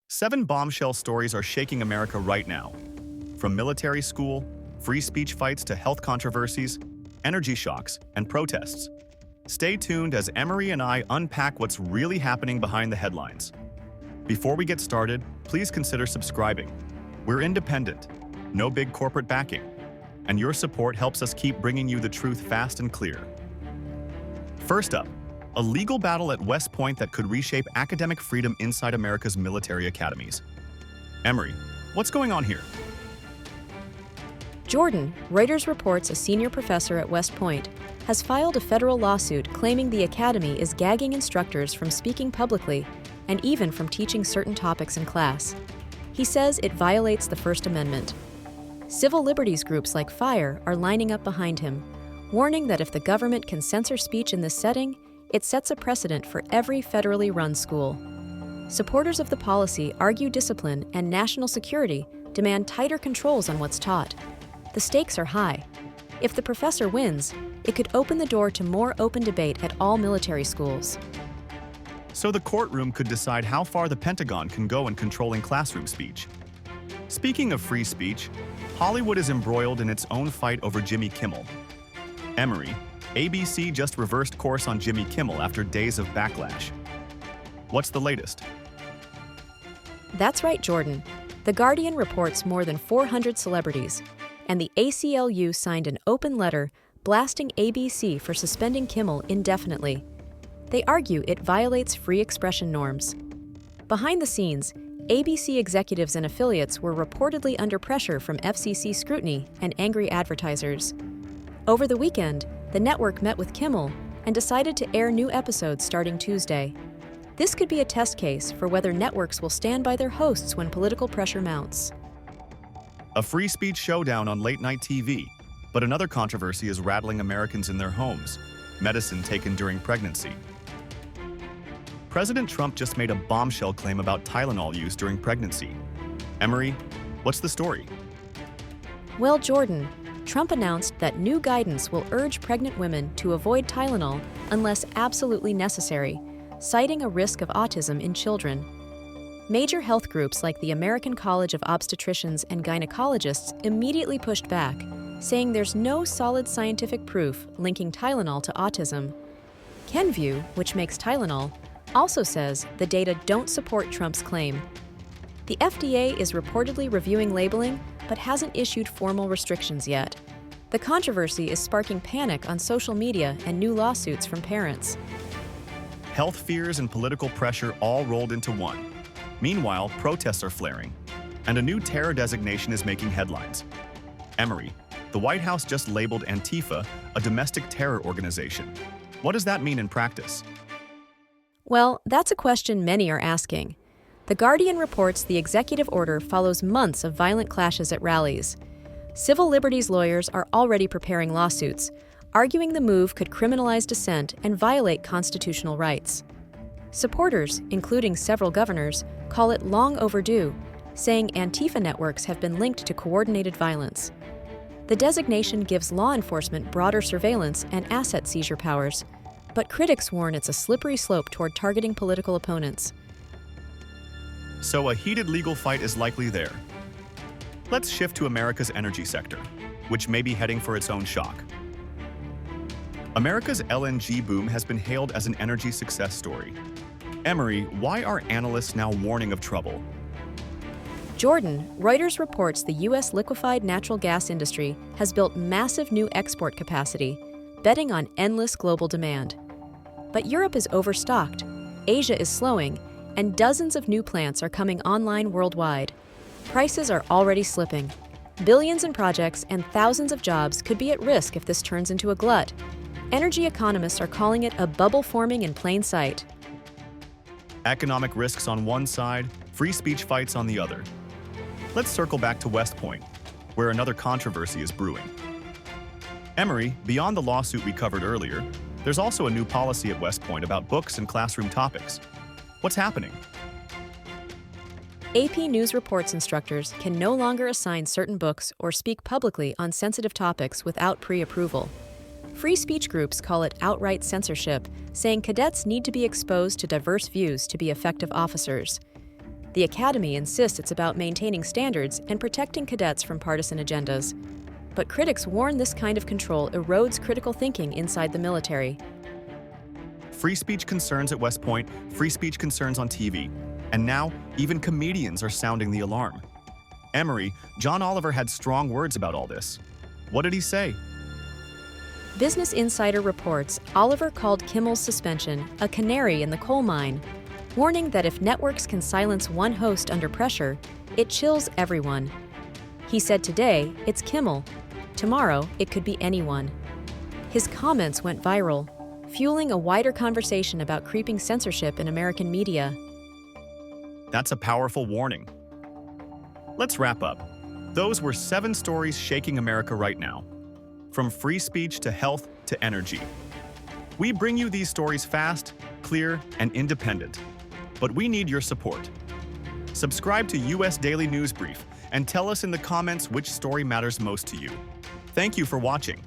7 bombshell stories are shaking America right now. From military school, free speech fights to health controversies, energy shocks, and protests. Stay tuned as Emery and I unpack what's really happening behind the headlines. Before we get started, please consider subscribing. We're independent, no big corporate backing, and your support helps us keep bringing you the truth fast and clear. First up, a legal battle at West Point that could reshape academic freedom inside America's military academies. Emery, what's going on here? Jordan, Reuters reports a senior professor at West Point, has filed a federal lawsuit claiming the academy is gagging instructors from speaking publicly and even from teaching certain topics in class. He says it violates the First Amendment. Civil liberties groups like FIRE are lining up behind him, warning that if the government can censor speech in this setting, it sets a precedent for every federally run school. Supporters of the policy argue discipline and national security demand tighter controls on what's taught. The stakes are high. If the professor wins, it could open the door to more open debate at all military schools. So the courtroom could decide how far the Pentagon can go in controlling classroom speech. Speaking of free speech, Hollywood is embroiled in its own fight over Jimmy Kimmel. Emery, ABC just reversed course on Jimmy Kimmel after days of backlash. What's the latest? That's right, Jordan. The Guardian reports more than 400 celebrities, and the ACLU signed an open letter blasting ABC for suspending Kimmel indefinitely. They argue it violates free expression norms. Behind the scenes, ABC executives and affiliates were reportedly under pressure from FCC scrutiny and angry advertisers. Over the weekend, the network met with Kimmel and decided to air new episodes starting Tuesday. This could be a test case for whether networks will stand by their hosts when political pressure mounts. A free speech showdown on late-night TV, but another controversy is rattling Americans in their homes: medicine taken during pregnancy. President Trump just made a bombshell claim about Tylenol use during pregnancy. Emery, what's the story? Well, Jordan, Trump announced that new guidance will urge pregnant women to avoid Tylenol unless absolutely necessary, citing a risk of autism in children. Major health groups like the American College of Obstetricians and Gynecologists immediately pushed back, saying there's no solid scientific proof linking Tylenol to autism. Kenvue, which makes Tylenol, also says the data don't support Trump's claim. The FDA is reportedly reviewing labeling, but hasn't issued formal restrictions yet. The controversy is sparking panic on social media and new lawsuits from parents. Health fears and political pressure all rolled into one. Meanwhile, protests are flaring, and a new terror designation is making headlines. Emery, the White House just labeled Antifa a domestic terror organization. What does that mean in practice? Well, that's a question many are asking. The Guardian reports the executive order follows months of violent clashes at rallies. Civil liberties lawyers are already preparing lawsuits, arguing the move could criminalize dissent and violate constitutional rights. Supporters, including several governors, call it long overdue, saying Antifa networks have been linked to coordinated violence. The designation gives law enforcement broader surveillance and asset seizure powers, but critics warn it's a slippery slope toward targeting political opponents. So a heated legal fight is likely there. Let's shift to America's energy sector, which may be heading for its own shock. America's LNG boom has been hailed as an energy success story. Emery, why are analysts now warning of trouble? Jordan, Reuters reports the U.S. liquefied natural gas industry has built massive new export capacity, betting on endless global demand. But Europe is overstocked, Asia is slowing, and dozens of new plants are coming online worldwide. Prices are already slipping. Billions in projects and thousands of jobs could be at risk if this turns into a glut. Energy economists are calling it a bubble forming in plain sight. Economic risks on one side, free speech fights on the other. Let's circle back to West Point, where another controversy is brewing. Emery, beyond the lawsuit we covered earlier, there's also a new policy at West Point about books and classroom topics. What's happening? AP News reports instructors can no longer assign certain books or speak publicly on sensitive topics without pre-approval. Free speech groups call it outright censorship, saying cadets need to be exposed to diverse views to be effective officers. The Academy insists it's about maintaining standards and protecting cadets from partisan agendas. But critics warn this kind of control erodes critical thinking inside the military. Free speech concerns at West Point, free speech concerns on TV. And now, even comedians are sounding the alarm. Emory, John Oliver had strong words about all this. What did he say? Business Insider reports Oliver called Kimmel's suspension a canary in the coal mine, warning that if networks can silence one host under pressure, it chills everyone. He said today it's Kimmel. Tomorrow it could be anyone. His comments went viral, fueling a wider conversation about creeping censorship in American media. That's a powerful warning. Let's wrap up. Those were 7 stories shaking America right now. From free speech to health to energy. We bring you these stories fast, clear, and independent. But we need your support. Subscribe to US Daily News Brief and tell us in the comments which story matters most to you. Thank you for watching.